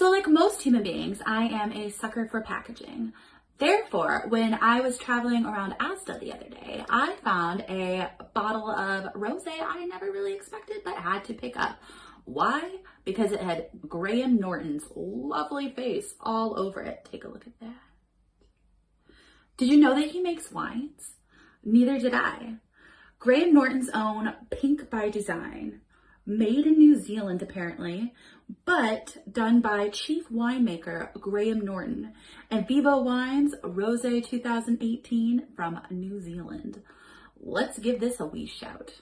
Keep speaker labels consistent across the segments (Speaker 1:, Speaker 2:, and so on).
Speaker 1: So like most human beings, I am a sucker for packaging. Therefore, when I was traveling around Asda the other day, I found a bottle of rosé I never really expected but had to pick up. Why? Because it had Graham Norton's lovely face all over it. Take a look at that. Did you know that he makes wines? Neither did I. Graham Norton's own Pink by Design. Made in New Zealand, apparently, but done by Chief Winemaker Graham Norton and Vivo Wines Rosé 2018 from New Zealand. Let's give this a wee shout.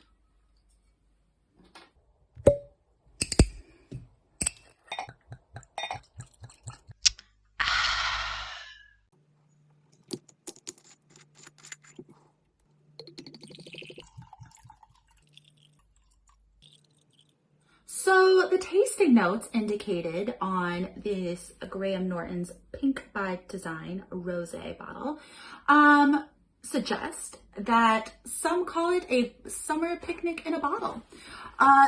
Speaker 1: So the tasting notes indicated on this Graham Norton's Pink by Design Rosé bottle suggest that some call it a summer picnic in a bottle.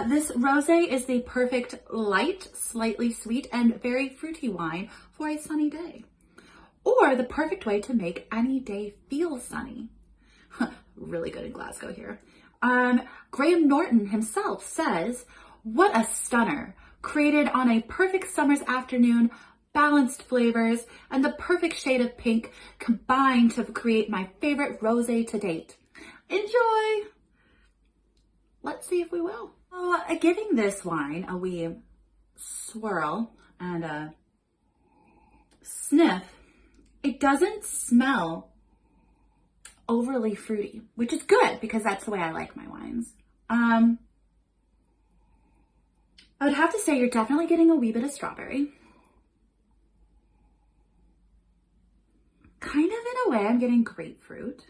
Speaker 1: This rosé is the perfect light, slightly sweet, and very fruity wine for a sunny day, or the perfect way to make any day feel sunny. Really good in Glasgow here. Graham Norton himself says, "What a stunner, created on a perfect summer's afternoon, balanced flavors, and the perfect shade of pink combined to create my favorite rosé to date. Enjoy!" Let's see if we will. Giving this wine a wee swirl and a sniff, it doesn't smell overly fruity, which is good because that's the way I like my wines. I would have to say you're definitely getting a wee bit of strawberry. Kind of in a way, I'm getting grapefruit.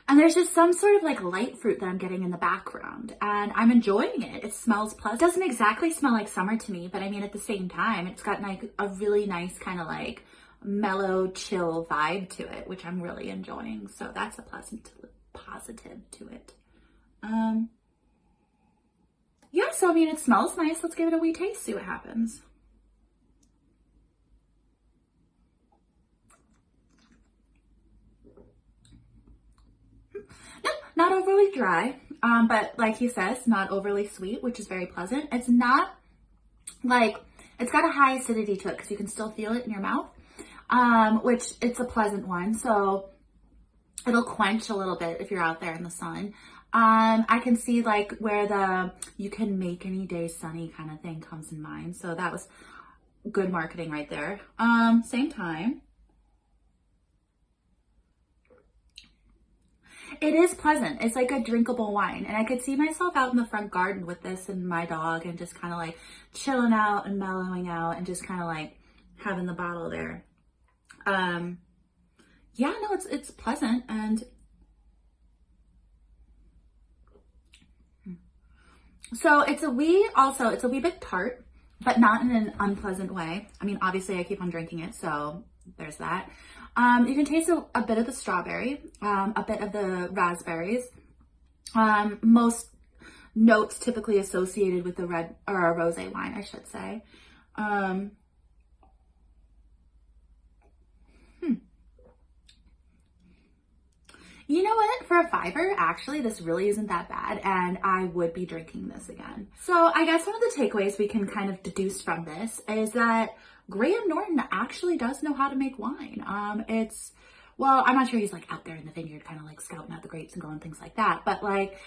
Speaker 1: And there's just some sort of like light fruit that I'm getting in the background, and I'm enjoying it. It smells pleasant. It doesn't exactly smell like summer to me, but I mean, at the same time, it's got like a really nice kind of like mellow, chill vibe to it, which I'm really enjoying. So that's a pleasant positive to it. Yeah, so I mean, it smells nice. Let's give it a wee taste, see what happens. No, not overly dry, but like he says, not overly sweet, which is very pleasant. It's not like, it's got a high acidity to it because you can still feel it in your mouth, which it's a pleasant one. So it'll quench a little bit if you're out there in the sun. I can see like where the "you can make any day sunny" kind of thing comes in mind. So that was good marketing right there. Same time, it is pleasant. It's like a drinkable wine. And I could see myself out in the front garden with this and my dog and just kind of like chilling out and mellowing out and just kind of like having the bottle there. Yeah, no, it's pleasant. And so it's a wee bit tart, but not in an unpleasant way. I mean, obviously I keep on drinking it, so there's that. You can taste a bit of the strawberry, a bit of the raspberries. Most notes typically associated with the red or a rosé wine, I should say. You know what? For a fiver, actually, this really isn't that bad, and I would be drinking this again. So I guess one of the takeaways we can kind of deduce from this is that Graham Norton actually does know how to make wine. Well, I'm not sure he's like out there in the vineyard kind of like scouting out the grapes and going things like that, but like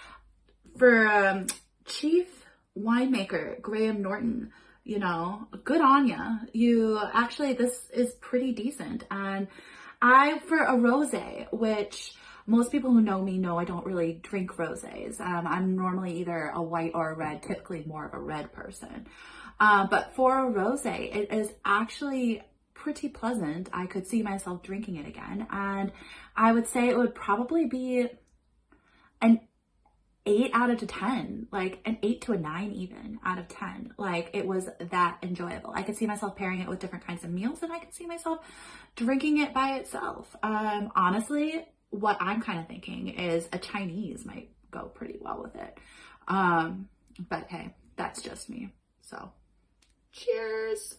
Speaker 1: for Chief Winemaker Graham Norton, you know, good on ya. This is pretty decent. And for a rosé, which most people who know me know I don't really drink rosés. I'm normally either a white or a red, typically more of a red person. But for a rosé, it is actually pretty pleasant. I could see myself drinking it again. And I would say it would probably be an 8 out of 10, like an 8 to a 9 even out of 10. Like, it was that enjoyable. I could see myself pairing it with different kinds of meals, and I could see myself drinking it by itself. Honestly, what I'm kind of thinking is a Chinese might go pretty well with it. But hey, that's just me. So cheers.